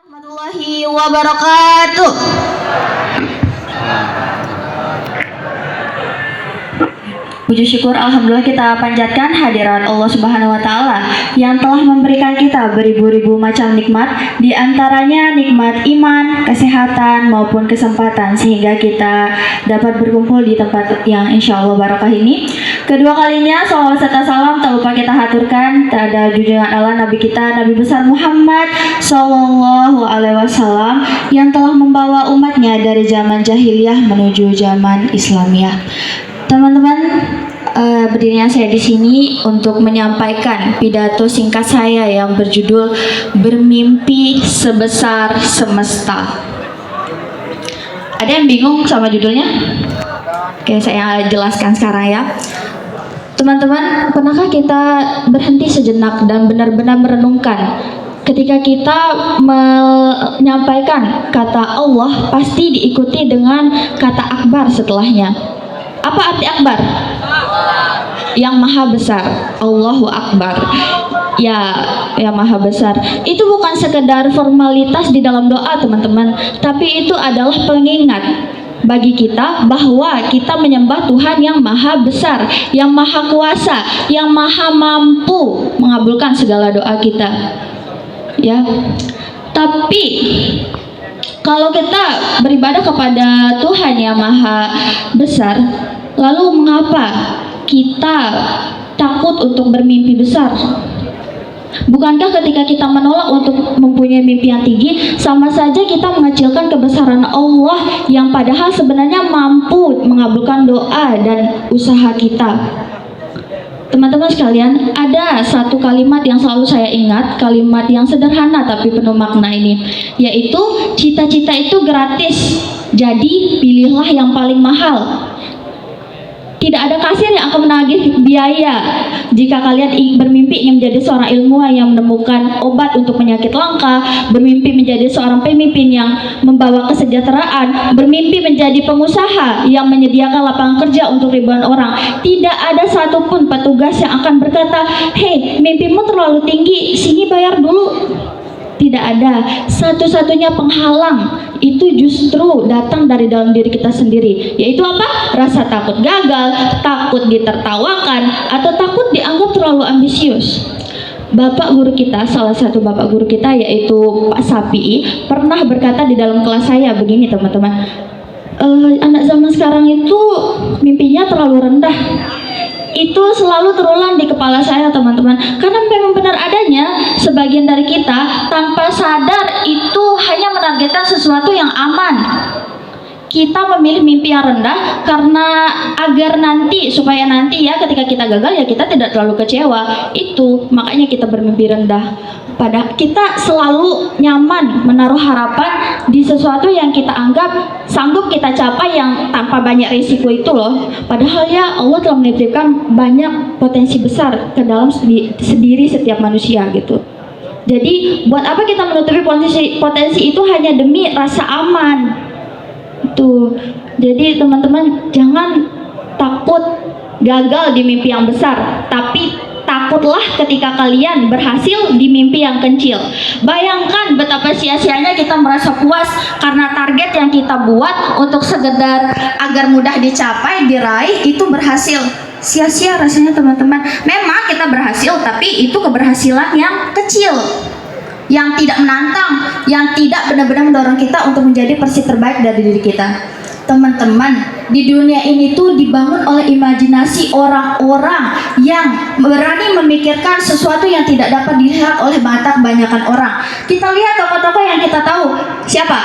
Warahmatullahi wabarakatuh. Puji syukur alhamdulillah kita panjatkan hadirat Allah Subhanahu wa taala yang telah memberikan kita beribu-ribu macam nikmat, di antaranya nikmat iman, kesehatan maupun kesempatan sehingga kita dapat berkumpul di tempat yang insya Allah barakah ini. Kedua kalinya salawat serta salam tak lupa kita haturkan terhadap junjungan Allah Nabi kita Nabi besar Muhammad Sallallahu Alaihi Wasallam yang telah membawa umatnya dari zaman jahiliyah menuju zaman Islamiyah. Teman-teman, berdirinya saya di sini untuk menyampaikan pidato singkat saya yang berjudul Bermimpi Sebesar Semesta. Ada yang bingung sama judulnya? Oke, saya jelaskan sekarang ya. Teman-teman, pernahkah kita berhenti sejenak dan benar-benar merenungkan ketika kita menyampaikan kata Allah pasti diikuti dengan kata akbar setelahnya? Apa arti akbar? Yang maha besar. Allahu Akbar. Ya, yang maha besar. Itu bukan sekedar formalitas di dalam doa, teman-teman, tapi itu adalah pengingat bagi kita bahwa kita menyembah Tuhan yang maha besar, yang maha kuasa, yang maha mampu mengabulkan segala doa kita. Ya. Tapi kalau kita beribadah kepada Tuhan yang maha besar, lalu mengapa kita takut untuk bermimpi besar? Bukankah ketika kita menolak untuk mempunyai mimpi yang tinggi, sama saja kita mengecilkan kebesaran Allah yang padahal sebenarnya mampu mengabulkan doa dan usaha kita? Teman-teman sekalian, ada satu kalimat yang selalu saya ingat, kalimat yang sederhana tapi penuh makna ini, yaitu cita-cita itu gratis, jadi pilihlah yang paling mahal. Tidak ada kasir yang akan menagih biaya. Jika kalian bermimpi ingin menjadi seorang ilmuwan yang menemukan obat untuk penyakit langka, bermimpi menjadi seorang pemimpin yang membawa kesejahteraan, bermimpi menjadi pengusaha yang menyediakan lapangan kerja untuk ribuan orang, tidak ada satupun petugas yang akan berkata, "Hei, mimpimu terlalu tinggi, sini bayar dulu." Tidak ada. Satu-satunya penghalang itu justru datang dari dalam diri kita sendiri, yaitu apa? Rasa takut gagal, takut ditertawakan, atau takut dianggap terlalu ambisius. Bapak guru kita, salah satu bapak guru kita yaitu Pak Sapi, pernah berkata di dalam kelas saya begini, teman-teman, anak zaman sekarang itu mimpinya terlalu rendah. Itu selalu terulang di kepala saya, teman-teman, karena memang benar adanya sebagian dari kita tanpa sadar itu hanya menargetkan sesuatu yang aman. Kita memilih mimpi yang rendah karena agar nanti, supaya nanti ya ketika kita gagal ya kita tidak terlalu kecewa. Itu makanya kita bermimpi rendah. Padahal kita selalu nyaman menaruh harapan di sesuatu yang kita anggap sanggup kita capai yang tanpa banyak risiko itu loh. Padahal ya Allah telah menitipkan banyak potensi besar ke dalam sendiri setiap manusia gitu. Jadi buat apa kita menutupi potensi itu hanya demi rasa aman? Itu. Jadi teman-teman jangan takut gagal di mimpi yang besar, tapi takutlah ketika kalian berhasil di mimpi yang kecil. Bayangkan betapa sia-sianya kita merasa puas karena target yang kita buat untuk sekedar agar mudah dicapai, diraih, itu berhasil. Sia-sia rasanya, teman-teman. Memang kita berhasil, tapi itu keberhasilan yang kecil, yang tidak menantang, yang tidak benar-benar mendorong kita untuk menjadi versi terbaik dari diri kita. Teman-teman, di dunia ini tuh dibangun oleh imajinasi orang-orang yang berani memikirkan sesuatu yang tidak dapat dilihat oleh mata kebanyakan orang. Kita lihat tokoh-tokoh yang kita tahu. Siapa?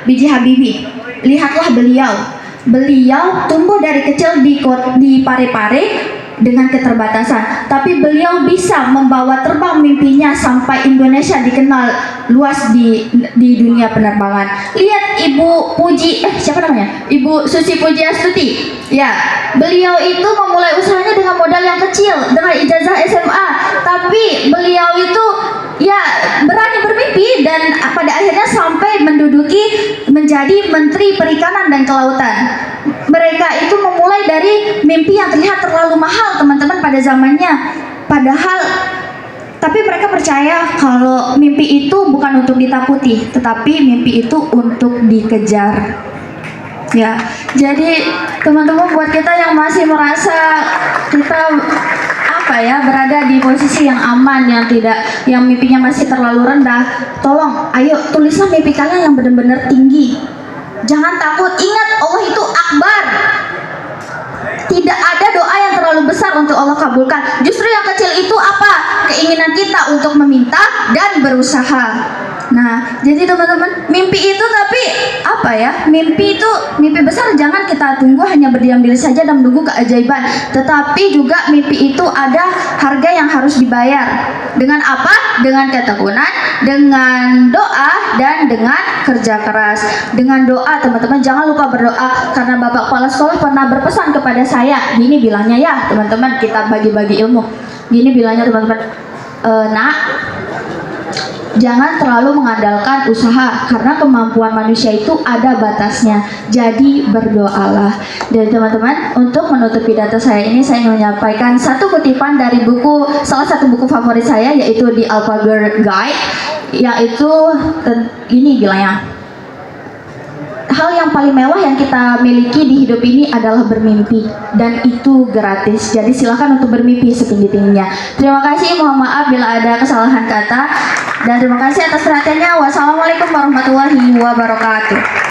B.J. Habibie. Lihatlah beliau. Beliau tumbuh dari kecil di Parepare dengan keterbatasan, tapi beliau bisa membawa terbang mimpinya sampai Indonesia dikenal luas di dunia penerbangan. Lihat Ibu siapa namanya? Ibu Susi Pujiastuti. Ya, beliau itu memulai usahanya dengan modal yang kecil, dengan ijazah SMA, tapi beliau itu ya berani bermimpi dan pada akhirnya sampai menjadi Menteri Perikanan dan Kelautan. Mereka itu memulai dari mimpi yang terlihat terlalu mahal, teman-teman, pada zamannya. Padahal Tapi mereka percaya kalau mimpi itu bukan untuk ditakuti, tetapi mimpi itu untuk dikejar. Ya, jadi teman-teman, buat kita yang masih merasa kita berada di posisi yang aman, yang mimpinya masih terlalu rendah, tolong ayo tulislah mimpi kalian yang benar-benar tinggi. Jangan takut, ingat Allah itu akbar. Tidak ada doa yang terlalu besar untuk Allah kabulkan. Justru yang kecil itu apa? Keinginan kita untuk meminta dan berusaha. Nah, jadi teman-teman, mimpi itu tapi mimpi besar jangan kita tunggu hanya berdiam diri saja dan menunggu keajaiban. Tetapi juga mimpi itu ada harga yang harus dibayar. Dengan apa? Dengan ketekunan, dengan doa, dan dengan kerja keras. Dengan doa, teman-teman, jangan lupa berdoa, karena Bapak Kepala Sekolah pernah berpesan kepada saya. Gini bilangnya ya, teman-teman, kita bagi-bagi ilmu. Gini bilangnya, teman-teman, nak, jangan terlalu mengandalkan usaha, karena kemampuan manusia itu ada batasnya. Jadi berdoalah. Dan teman-teman, untuk menutup pidato saya ini, saya ingin menyampaikan satu kutipan dari salah satu buku favorit saya, yaitu The Alphabet Guide, yaitu ini bilangnya, hal yang paling mewah yang kita miliki di hidup ini adalah bermimpi, dan itu gratis. Jadi silakan untuk bermimpi setinggi-tingginya. Terima kasih, mohon maaf bila ada kesalahan kata, dan terima kasih atas perhatiannya. Wassalamualaikum warahmatullahi wabarakatuh.